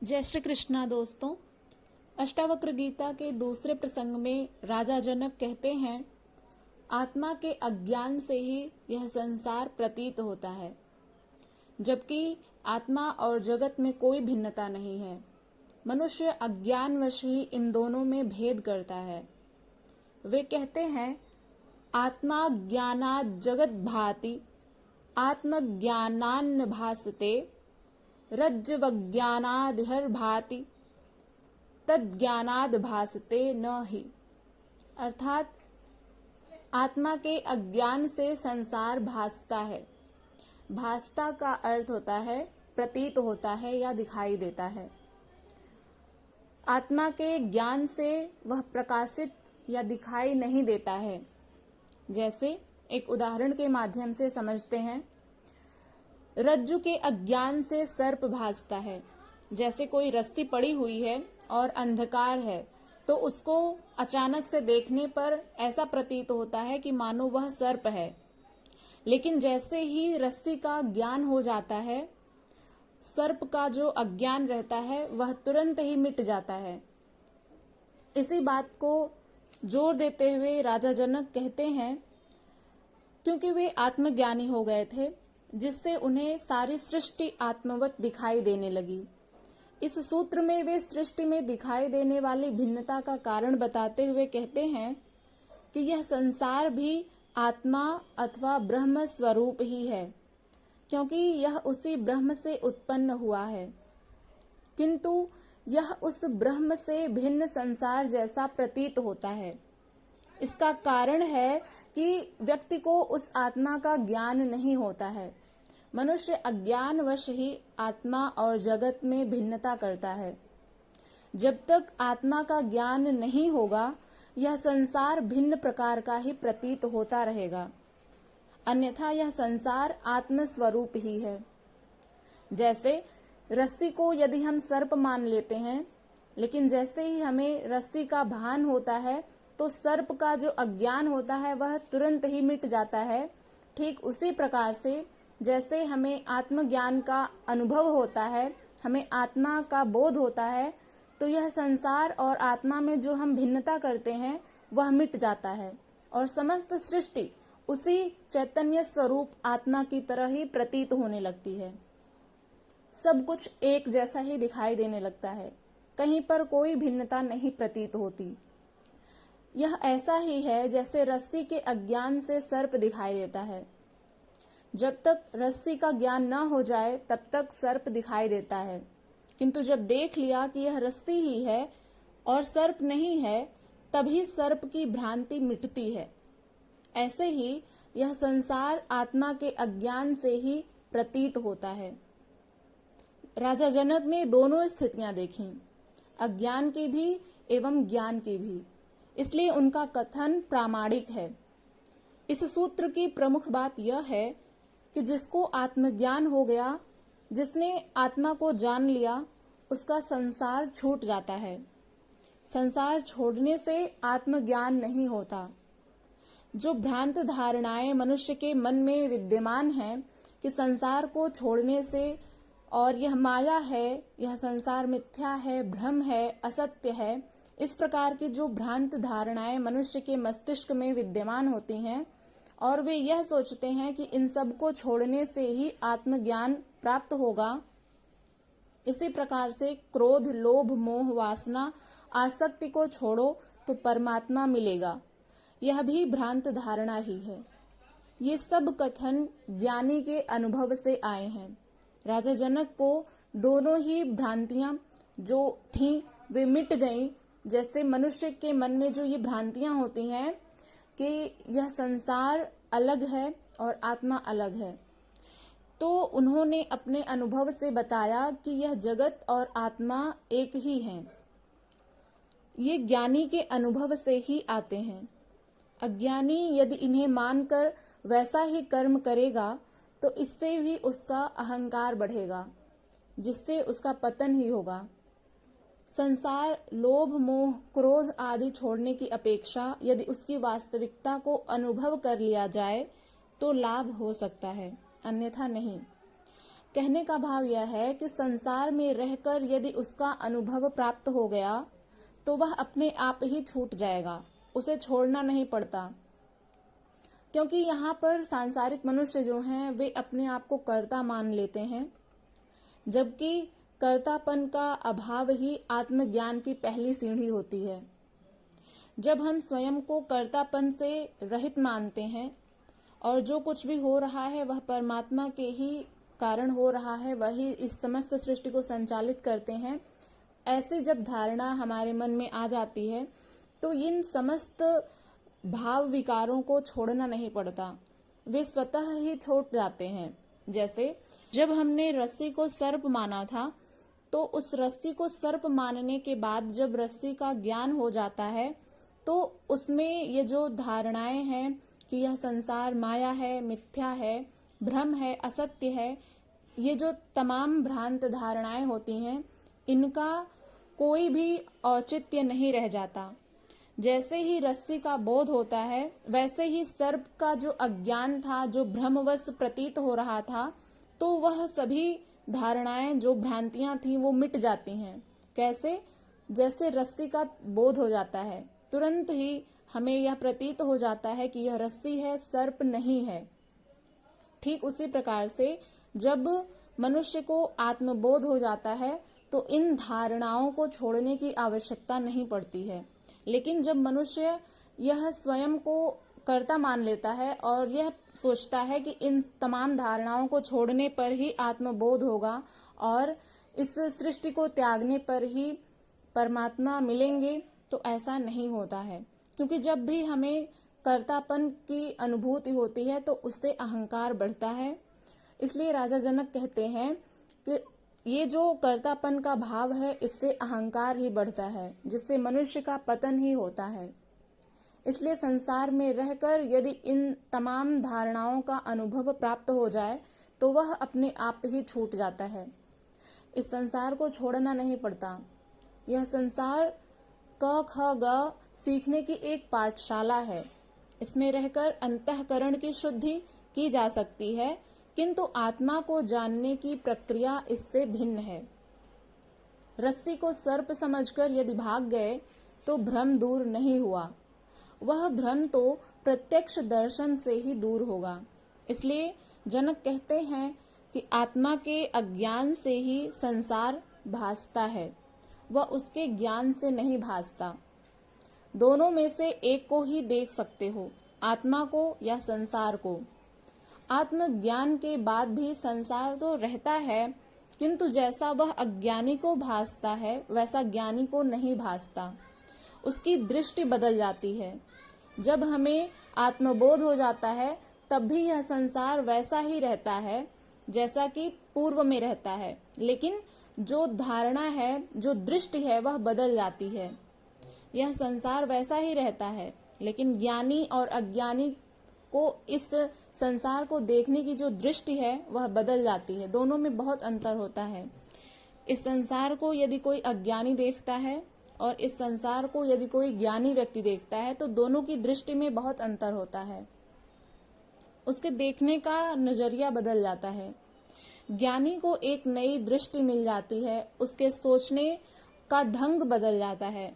जय श्री कृष्णा दोस्तों। अष्टावक्र गीता के दूसरे प्रसंग में राजा जनक कहते हैं, आत्मा के अज्ञान से ही यह संसार प्रतीत होता है, जबकि आत्मा और जगत में कोई भिन्नता नहीं है। मनुष्य अज्ञानवश ही इन दोनों में भेद करता है। वे कहते हैं, आत्मा ज्ञानात् जगत भाति, आत्मज्ञानान्न भासते, रज्ज्वज्ञानादिहर भाति, तज्ज्ञानाद् भासते न ही। अर्थात आत्मा के अज्ञान से संसार भासता है। भासता का अर्थ होता है प्रतीत होता है या दिखाई देता है। आत्मा के ज्ञान से वह प्रकाशित या दिखाई नहीं देता है। जैसे एक उदाहरण के माध्यम से समझते हैं, रज्जु के अज्ञान से सर्प भासता है। जैसे कोई रस्सी पड़ी हुई है और अंधकार है, तो उसको अचानक से देखने पर ऐसा प्रतीत होता है कि मानो वह सर्प है। लेकिन जैसे ही रस्सी का ज्ञान हो जाता है, सर्प का जो अज्ञान रहता है वह तुरंत ही मिट जाता है। इसी बात को जोर देते हुए राजा जनक कहते हैं, क्योंकि वे आत्मज्ञानी हो गए थे, जिससे उन्हें सारी सृष्टि आत्मवत दिखाई देने लगी। इस सूत्र में वे सृष्टि में दिखाई देने वाली भिन्नता का कारण बताते हुए कहते हैं कि यह संसार भी आत्मा अथवा ब्रह्म स्वरूप ही है, क्योंकि यह उसी ब्रह्म से उत्पन्न हुआ है। किंतु यह उस ब्रह्म से भिन्न संसार जैसा प्रतीत होता है। इसका कारण है कि व्यक्ति को उस आत्मा का ज्ञान नहीं होता है। मनुष्य अज्ञानवश ही आत्मा और जगत में भिन्नता करता है। जब तक आत्मा का ज्ञान नहीं होगा, यह संसार भिन्न प्रकार का ही प्रतीत होता रहेगा, अन्यथा यह संसार आत्म स्वरूप ही है। जैसे रस्सी को यदि हम सर्प मान लेते हैं, लेकिन जैसे ही हमें रस्सी का भान होता है, तो सर्प का जो अज्ञान होता है वह तुरंत ही मिट जाता है। ठीक उसी प्रकार से जैसे हमें आत्मज्ञान का अनुभव होता है, हमें आत्मा का बोध होता है, तो यह संसार और आत्मा में जो हम भिन्नता करते हैं वह मिट जाता है और समस्त सृष्टि उसी चैतन्य स्वरूप आत्मा की तरह ही प्रतीत होने लगती है। सब कुछ एक जैसा ही दिखाई देने लगता है, कहीं पर कोई भिन्नता नहीं प्रतीत होती। यह ऐसा ही है जैसे रस्सी के अज्ञान से सर्प दिखाई देता है। जब तक रस्सी का ज्ञान न हो जाए तब तक सर्प दिखाई देता है, किंतु जब देख लिया कि यह रस्सी ही है और सर्प नहीं है, तभी सर्प की भ्रांति मिटती है। ऐसे ही यह संसार आत्मा के अज्ञान से ही प्रतीत होता है। राजा जनक ने दोनों स्थितियां देखी, अज्ञान की भी एवं ज्ञान की भी, इसलिए उनका कथन प्रामाणिक है। इस सूत्र की प्रमुख बात यह है कि जिसको आत्मज्ञान हो गया, जिसने आत्मा को जान लिया, उसका संसार छूट जाता है। संसार छोड़ने से आत्मज्ञान नहीं होता। जो भ्रांत धारणाएं मनुष्य के मन में विद्यमान हैं कि संसार को छोड़ने से और यह माया है, यह संसार मिथ्या है, भ्रम है, असत्य है, इस प्रकार की जो भ्रांत धारणाएं मनुष्य के मस्तिष्क में विद्यमान होती हैं और वे यह सोचते हैं कि इन सब को छोड़ने से ही आत्मज्ञान प्राप्त होगा। इसी प्रकार से क्रोध, लोभ, मोह, वासना, आसक्ति को छोड़ो तो परमात्मा मिलेगा, यह भी भ्रांत धारणा ही है। ये सब कथन ज्ञानी के अनुभव से आए हैं। राजा जनक को दोनों ही भ्रांतियां जो थीं वे मिट गईं। जैसे मनुष्य के मन में जो ये भ्रांतियां होती हैं कि यह संसार अलग है और आत्मा अलग है, तो उन्होंने अपने अनुभव से बताया कि यह जगत और आत्मा एक ही हैं। ये ज्ञानी के अनुभव से ही आते हैं। अज्ञानी यदि इन्हें मानकर वैसा ही कर्म करेगा तो इससे भी उसका अहंकार बढ़ेगा, जिससे उसका पतन ही होगा। संसार लोभ, मोह, क्रोध आदि छोड़ने की अपेक्षा यदि उसकी वास्तविकता को अनुभव कर लिया जाए तो लाभ हो सकता है, अन्यथा नहीं। कहने का भाव यह है कि संसार में रहकर यदि उसका अनुभव प्राप्त हो गया तो वह अपने आप ही छूट जाएगा, उसे छोड़ना नहीं पड़ता। क्योंकि यहाँ पर सांसारिक मनुष्य जो हैं वे अपने आप को कर्ता मान लेते हैं, जबकि कर्तापन का अभाव ही आत्मज्ञान की पहली सीढ़ी होती है। जब हम स्वयं को कर्तापन से रहित मानते हैं और जो कुछ भी हो रहा है वह परमात्मा के ही कारण हो रहा है, वही इस समस्त सृष्टि को संचालित करते हैं, ऐसी जब धारणा हमारे मन में आ जाती है तो इन समस्त भाव विकारों को छोड़ना नहीं पड़ता, वे स्वतः ही छूट जाते हैं। जैसे जब हमने रस्सी को सर्प माना था तो उस रस्सी को सर्प मानने के बाद जब रस्सी का ज्ञान हो जाता है तो उसमें ये जो धारणाएं हैं कि यह संसार माया है, मिथ्या है, भ्रम है, असत्य है, ये जो तमाम भ्रांत धारणाएं होती हैं इनका कोई भी औचित्य नहीं रह जाता। जैसे ही रस्सी का बोध होता है वैसे ही सर्प का जो अज्ञान था, जो भ्रमवश प्रतीत हो रहा था, तो वह सभी धारणाएं जो भ्रांतियां थी वो मिट जाती हैं। कैसे? जैसे रस्सी का बोध हो जाता है तुरंत ही हमें यह प्रतीत हो जाता है कि यह रस्सी है, सर्प नहीं है। ठीक उसी प्रकार से जब मनुष्य को आत्मबोध हो जाता है तो इन धारणाओं को छोड़ने की आवश्यकता नहीं पड़ती है। लेकिन जब मनुष्य यह स्वयं को कर्ता मान लेता है और यह सोचता है कि इन तमाम धारणाओं को छोड़ने पर ही आत्मबोध होगा और इस सृष्टि को त्यागने पर ही परमात्मा मिलेंगे, तो ऐसा नहीं होता है। क्योंकि जब भी हमें कर्तापन की अनुभूति होती है तो उससे अहंकार बढ़ता है। इसलिए राजा जनक कहते हैं कि ये जो कर्तापन का भाव है इससे अहंकार ही बढ़ता है, जिससे मनुष्य का पतन ही होता है। इसलिए संसार में रहकर यदि इन तमाम धारणाओं का अनुभव प्राप्त हो जाए तो वह अपने आप ही छूट जाता है। इस संसार को छोड़ना नहीं पड़ता। यह संसार क ख ग सीखने की एक पाठशाला है। इसमें रहकर अंतःकरण की शुद्धि की जा सकती है, किंतु आत्मा को जानने की प्रक्रिया इससे भिन्न है। रस्सी को सर्प समझकर यदि भाग गए तो भ्रम दूर नहीं हुआ, वह भ्रम तो प्रत्यक्ष दर्शन से ही दूर होगा। इसलिए जनक कहते हैं कि आत्मा के अज्ञान से ही संसार भासता है, वह उसके ज्ञान से नहीं भासता। दोनों में से एक को ही देख सकते हो, आत्मा को या संसार को। आत्मज्ञान के बाद भी संसार तो रहता है, किंतु जैसा वह अज्ञानी को भासता है वैसा ज्ञानी को नहीं भासता। उसकी दृष्टि बदल जाती है। जब हमें आत्मबोध हो जाता है तब भी यह संसार वैसा ही रहता है जैसा कि पूर्व में रहता है, लेकिन जो धारणा है, जो दृष्टि है, वह बदल जाती है। यह संसार वैसा ही रहता है, लेकिन ज्ञानी और अज्ञानी को इस संसार को देखने की जो दृष्टि है वह बदल जाती है। दोनों में बहुत अंतर होता है। इस संसार को यदि कोई अज्ञानी देखता है और इस संसार को यदि कोई ज्ञानी व्यक्ति देखता है तो दोनों की दृष्टि में बहुत अंतर होता है। उसके देखने का नजरिया बदल जाता है। ज्ञानी को एक नई दृष्टि मिल जाती है, उसके सोचने का ढंग बदल जाता है।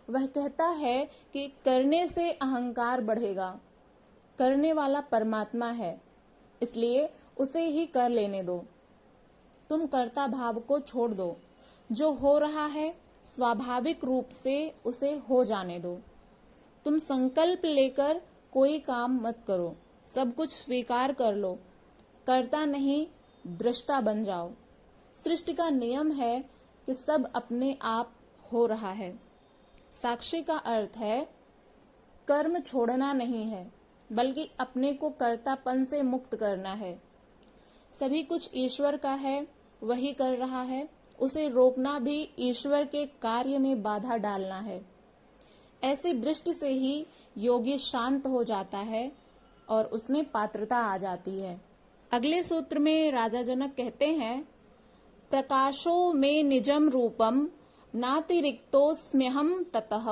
वह कहता है कि करने से अहंकार बढ़ेगा, करने वाला परमात्मा है, इसलिए उसे ही कर लेने दो। तुम कर्ता भाव को छोड़ दो। जो हो रहा है स्वाभाविक रूप से उसे हो जाने दो। तुम संकल्प लेकर कोई काम मत करो, सब कुछ स्वीकार कर लो। कर्ता नहीं, दृष्टा बन जाओ। सृष्टि का नियम है कि सब अपने आप हो रहा है। साक्षी का अर्थ है कर्म छोड़ना नहीं है, बल्कि अपने को कर्तापन से मुक्त करना है। सभी कुछ ईश्वर का है, वही कर रहा है, उसे रोकना भी ईश्वर के कार्य में बाधा डालना है। ऐसी दृष्टि से ही योगी शांत हो जाता है और उसमें पात्रता आ जाती है। अगले सूत्र में राजा जनक कहते हैं, प्रकाशो में निजम रूपम नातिरिक्तोस्म्यहम ततः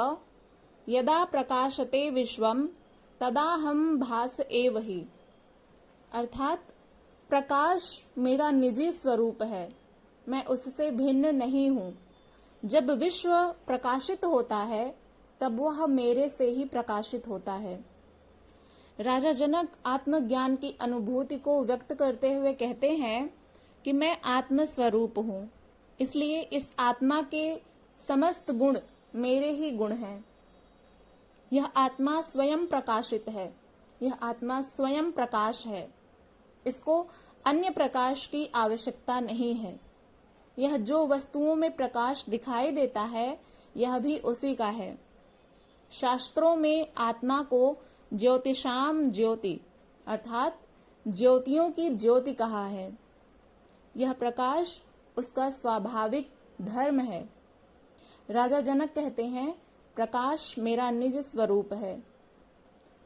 यदा प्रकाशते विश्वम तदा हम भास एव ही। अर्थात प्रकाश मेरा निजी स्वरूप है, मैं उससे भिन्न नहीं हूँ। जब विश्व प्रकाशित होता है तब वह मेरे से ही प्रकाशित होता है। राजा जनक आत्मज्ञान की अनुभूति को व्यक्त करते हुए कहते हैं कि मैं आत्म स्वरूप हूँ, इसलिए इस आत्मा के समस्त गुण मेरे ही गुण हैं। यह आत्मा स्वयं प्रकाशित है, यह आत्मा स्वयं प्रकाश है, इसको अन्य प्रकाश की आवश्यकता नहीं है। यह जो वस्तुओं में प्रकाश दिखाई देता है यह भी उसी का है। शास्त्रों में आत्मा को ज्योतिषाम ज्योति अर्थात ज्योतियों की ज्योति कहा है। यह प्रकाश उसका स्वाभाविक धर्म है। राजा जनक कहते हैं प्रकाश मेरा निज स्वरूप है,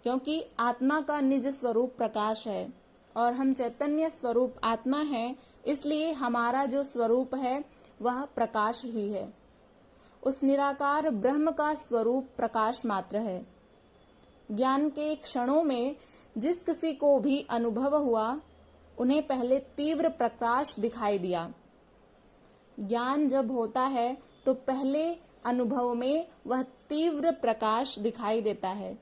क्योंकि आत्मा का निज स्वरूप प्रकाश है और हम चैतन्य स्वरूप आत्मा हैं, इसलिए हमारा जो स्वरूप है वह प्रकाश ही है। उस निराकार ब्रह्म का स्वरूप प्रकाश मात्र है। ज्ञान के क्षणों में जिस किसी को भी अनुभव हुआ उन्हें पहले तीव्र प्रकाश दिखाई दिया। ज्ञान जब होता है तो पहले अनुभव में वह तीव्र प्रकाश दिखाई देता है।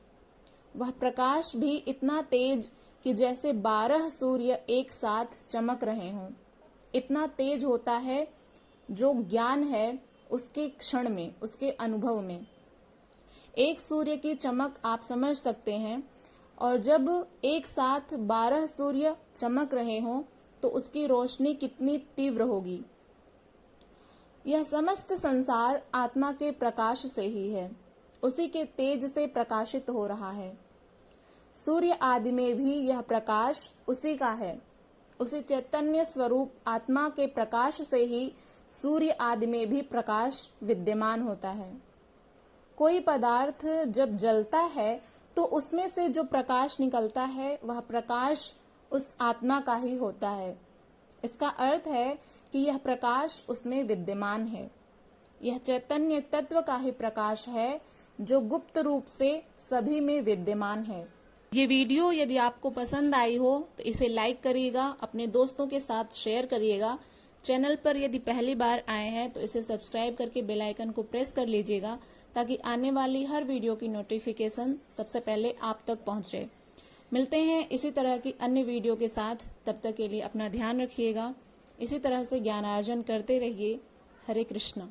वह प्रकाश भी इतना तेज कि जैसे 12 सूर्य एक साथ चमक रहे हों। इतना तेज होता है जो ज्ञान है उसके क्षण में, उसके अनुभव में। एक सूर्य की चमक आप समझ सकते हैं, और जब एक साथ 12 सूर्य चमक रहे हों तो उसकी रोशनी कितनी तीव्र होगी। यह समस्त संसार आत्मा के प्रकाश से ही है, उसी के तेज से प्रकाशित हो रहा है। सूर्य आदि में भी यह प्रकाश उसी का है। उसी चैतन्य स्वरूप आत्मा के प्रकाश से ही सूर्य आदि में भी प्रकाश विद्यमान होता है। कोई पदार्थ जब जलता है तो उसमें से जो प्रकाश निकलता है वह प्रकाश उस आत्मा का ही होता है। इसका अर्थ है कि यह प्रकाश उसमें विद्यमान है। यह चैतन्य तत्व का ही प्रकाश है जो गुप्त रूप से सभी में विद्यमान है। ये वीडियो यदि आपको पसंद आई हो तो इसे लाइक करिएगा, अपने दोस्तों के साथ शेयर करिएगा। चैनल पर यदि पहली बार आए हैं तो इसे सब्सक्राइब करके बेल आइकन को प्रेस कर लीजिएगा, ताकि आने वाली हर वीडियो की नोटिफिकेशन सबसे पहले आप तक पहुंचे। मिलते हैं इसी तरह की अन्य वीडियो के साथ। तब तक के लिए अपना ध्यान रखिएगा। इसी तरह से ज्ञानार्जन करते रहिए। हरे कृष्णा।